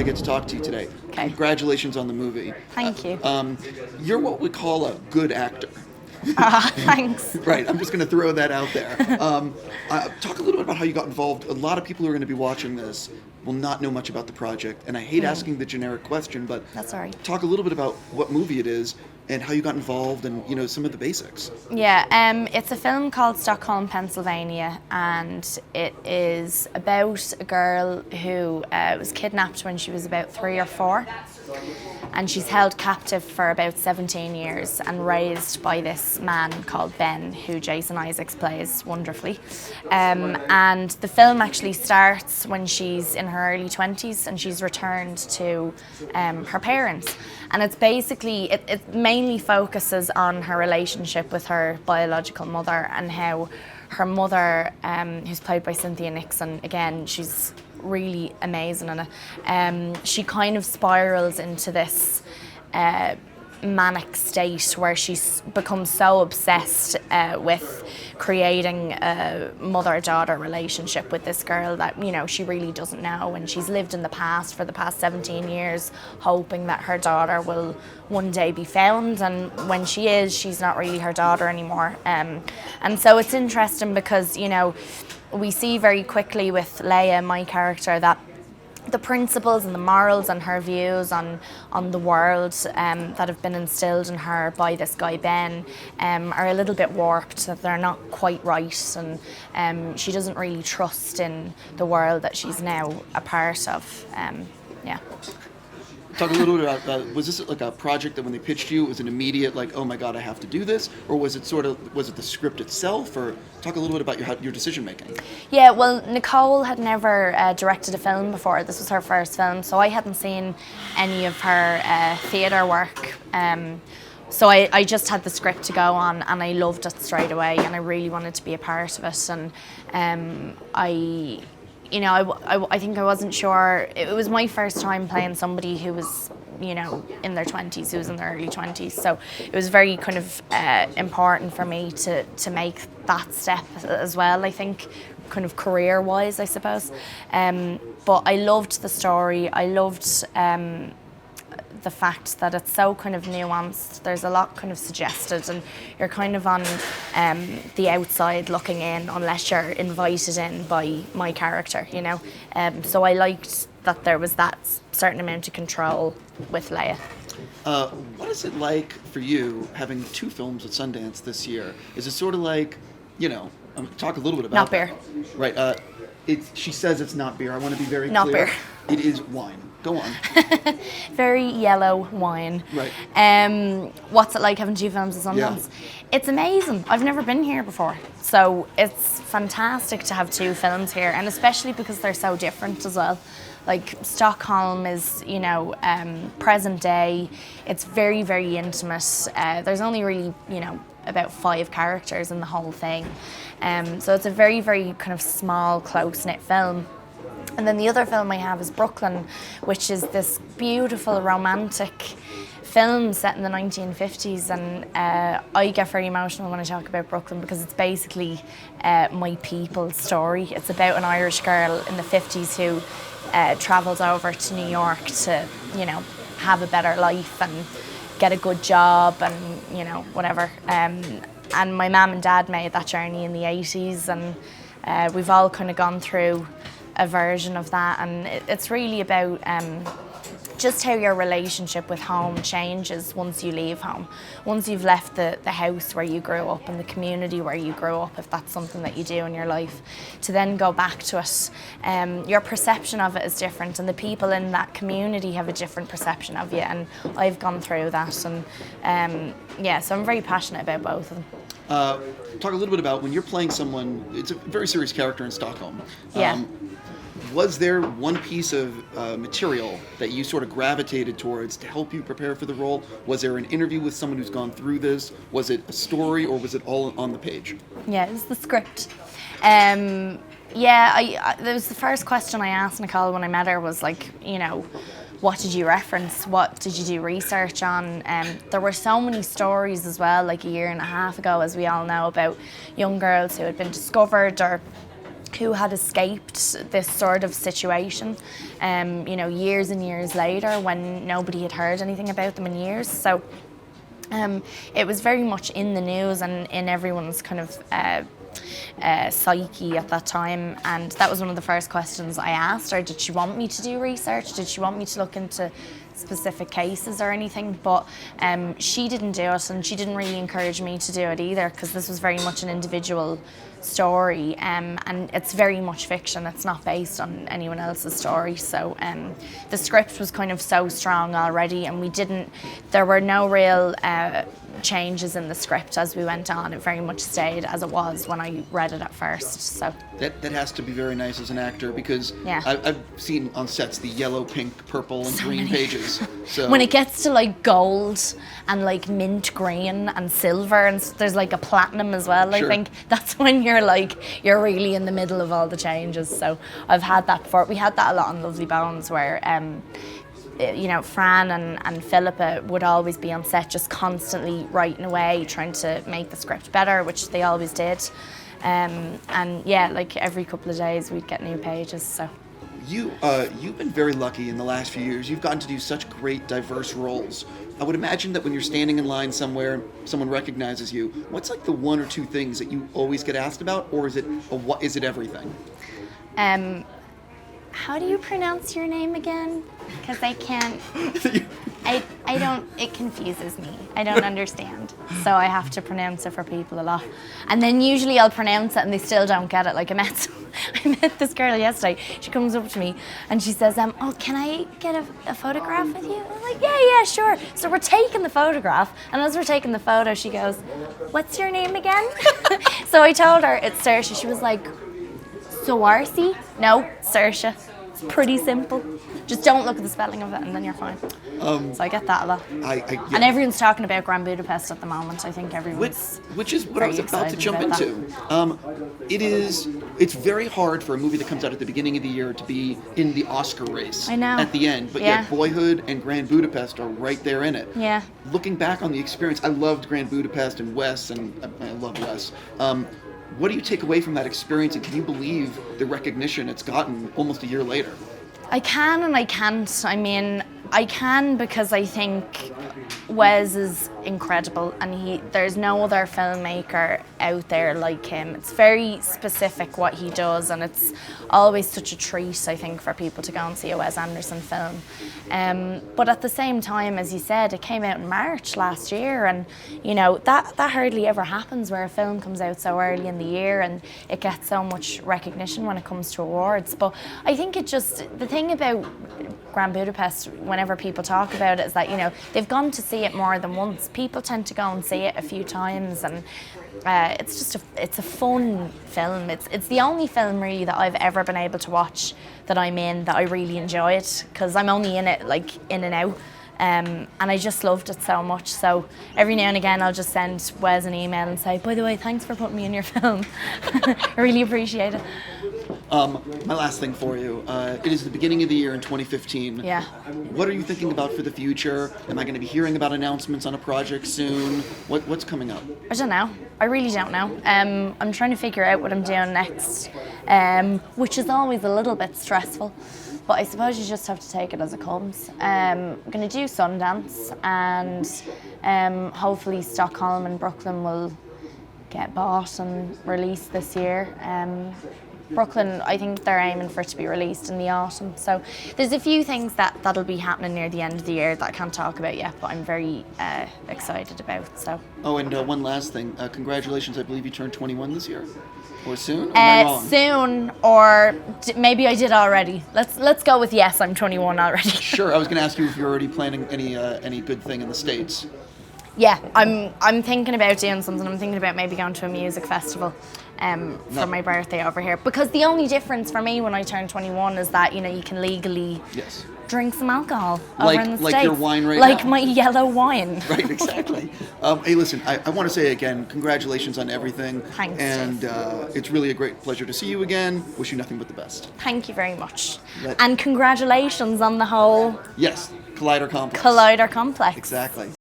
get to talk to you today. Okay. Congratulations on the movie. Thank you. You're what we call a good actor. Thanks. Right, I'm just going to throw that out there. Talk a little bit about how you got involved. A lot of people who are going to be watching this will not know much about the project, and I hate asking the generic question, but That's all right. talk a little bit about what movie it is and how you got involved and, you know, some of the basics. Yeah, it's a film called Stockholm, Pennsylvania, and it is about a girl who was kidnapped when she was about 3 or 4. And she's held captive for about 17 years and raised by this man called Ben, who Jason Isaacs plays wonderfully. And the film actually starts when she's in her early 20s and she's returned to her parents. And it's basically, it mainly focuses on her relationship with her biological mother and how her mother, who's played by Cynthia Nixon, again, she's really amazing in it. She kind of spirals into this manic state where she's become so obsessed with creating a mother-daughter relationship with this girl that, you know, she really doesn't know, and she's lived in the past for the past 17 years hoping that her daughter will one day be found, and when she is, she's not really her daughter anymore. And so it's interesting because, you know, we see very quickly with Leia, my character, that the principles and the morals and her views on the world that have been instilled in her by this guy Ben are a little bit warped, that they're not quite right, and she doesn't really trust in the world that she's now a part of. Yeah. Talk a little bit about, was this like a project that when they pitched you, it was an immediate, like, oh my God, I have to do this? Or was it the script itself? Or talk a little bit about your decision making. Yeah, well, Nikole had never directed a film before. This was her first film, so I hadn't seen any of her theatre work. So I just had the script to go on, and I loved it straight away, and I really wanted to be a part of it. And I think I wasn't sure. It was my first time playing somebody who was, you know, in their 20s, who was in their early 20s. So it was very kind of important for me to make that step as well, I think, kind of career-wise, I suppose. But I loved the story. I loved the fact that it's so kind of nuanced. There's a lot kind of suggested, and you're kind of on the outside looking in unless you're invited in by my character, you know. So I liked that there was that certain amount of control with Leia. What is it like for you having 2 films at Sundance this year? Is it sort of like, you know, talk a little bit about Not beer. Right. She says it's not beer. I want to be very clear. Not beer. It is wine. Go on. Very yellow wine. Right. What's it like having 2 films at Sundance? Yeah. It's amazing. I've never been here before. So it's fantastic to have 2 films here, and especially because they're so different as well. Like, Stockholm is, you know, present day. It's very, very intimate. There's only really, you know, about 5 characters in the whole thing. So it's a very, very kind of small, close-knit film. And then the other film I have is Brooklyn, which is this beautiful romantic film set in the 1950s, and I get very emotional when I talk about Brooklyn because it's basically my people's story. It's about an Irish girl in the 50s who travels over to New York to, you know, have a better life and get a good job and, you know, whatever. And my mum and dad made that journey in the 80s, and we've all kind of gone through a version of that, and it's really about just how your relationship with home changes once you leave home. Once you've left the house where you grew up and the community where you grew up, if that's something that you do in your life, to then go back to it, your perception of it is different, and the people in that community have a different perception of you, and I've gone through that, and yeah, so I'm very passionate about both of them. Talk a little bit about when you're playing someone, it's a very serious character in Stockholm. Yeah. Was there one piece of material that you sort of gravitated towards to help you prepare for the role? Was there an interview with someone who's gone through this? Was it a story, or was it all on the page? Yeah, it was the script. That was the first question I asked Nikole when I met her, was like, you know, what did you reference? What did you do research on? There were so many stories as well, like a year and a half ago, as we all know, about young girls who had been discovered or who had escaped this sort of situation, years and years later when nobody had heard anything about them in years. So it was very much in the news and in everyone's kind of psyche at that time, and that was one of the first questions I asked her. Did she want me to do research? Did she want me to look into specific cases or anything? But she didn't do it, and she didn't really encourage me to do it either, because this was very much an individual story, and it's very much fiction. It's not based on anyone else's story. So the script was kind of so strong already, and there were no real changes in the script as we went on. It very much stayed as it was when I read it at first. So that has to be very nice as an actor, because Yeah. I've seen on sets the yellow, pink, purple, and green pages. So when it gets to like gold and like mint green and silver, and there's like a platinum as well, I Sure. think that's when you're really in the middle of all the changes. So I've had that before. We had that a lot on Lovely Bones, where Fran and Philippa would always be on set just constantly writing away, trying to make the script better, which they always did. Like every couple of days we'd get new pages. So you've been very lucky in the last few years. You've gotten to do such great, diverse roles. I would imagine that when you're standing in line somewhere, someone recognizes you. What's like the one or two things that you always get asked about, or is it everything? How do you pronounce your name again? Because I can't. I don't. It confuses me. I don't understand. So I have to pronounce it for people a lot. And then usually I'll pronounce it and they still don't get it. Like I met this girl yesterday. She comes up to me and she says, "Oh, can I get a photograph with you?" I'm like, "Yeah, sure." So we're taking the photograph, and as we're taking the photo, she goes, "What's your name again?" So I told her it's Saoirse. She was like, "Saoirse?" No, Saoirse. It's pretty simple. Just don't look at the spelling of it, and then you're fine. So I get that a lot. Yeah. And everyone's talking about Grand Budapest at the moment. I think everyone's Which is what I was about to jump into. It's very hard for a movie that comes out at the beginning of the year to be in the Oscar race I know. at the end, but Yeah. yet Boyhood and Grand Budapest are right there in it. Yeah. Looking back on the experience, I loved Grand Budapest and Wes, and I love Wes. What do you take away from that experience, and can you believe the recognition it's gotten almost a year later? I can and I can't. I mean, I can because I think Wes is incredible, and there's no other filmmaker out there like him. It's very specific what he does, and it's always such a treat, I think, for people to go and see a Wes Anderson film. But at the same time, as you said, it came out in March last year, and that hardly ever happens, where a film comes out so early in the year and it gets so much recognition when it comes to awards. But I think the thing about Grand Budapest, whenever people talk about it, is that they've gone to see it more than once. People tend to go and see it a few times, and it's a fun film. It's the only film really that I've ever been able to watch that I'm in that I really enjoyed, because I'm only in it like in and out. And I just loved it so much. So every now and again I'll just send Wes an email and say, "By the way, thanks for putting me in your film." I really appreciate it. My last thing for you. It is the beginning of the year in 2015. Yeah. What are you thinking about for the future? Am I going to be hearing about announcements on a project soon? What's coming up? I don't know. I really don't know. I'm trying to figure out what I'm doing next, which is always a little bit stressful. But I suppose you just have to take it as it comes. I'm going to do Sundance, and hopefully Stockholm and Brooklyn will get bought and released this year. Brooklyn, I think they're aiming for it to be released in the autumn. So there's a few things that'll be happening near the end of the year that I can't talk about yet, but I'm very excited about. So. Oh, and one last thing. Congratulations, I believe you turned 21 this year. Or soon? Or am I wrong? Soon, or maybe I did already. Let's go with yes, I'm 21 already. Sure, I was going to ask you if you're already planning any good thing in the States. Yeah, I'm thinking about doing something. I'm thinking about maybe going to a music festival for my birthday over here. Because the only difference for me when I turn 21 is that you can legally drink some alcohol over in the States. Like your wine right Like now. my yellow wine. Right, exactly. Hey, listen, I want to say again, congratulations on everything. Thanks, and it's really a great pleasure to see you again. Wish you nothing but the best. Thank you very much. And congratulations on the whole Yes, Collider Complex. Collider Complex. Exactly.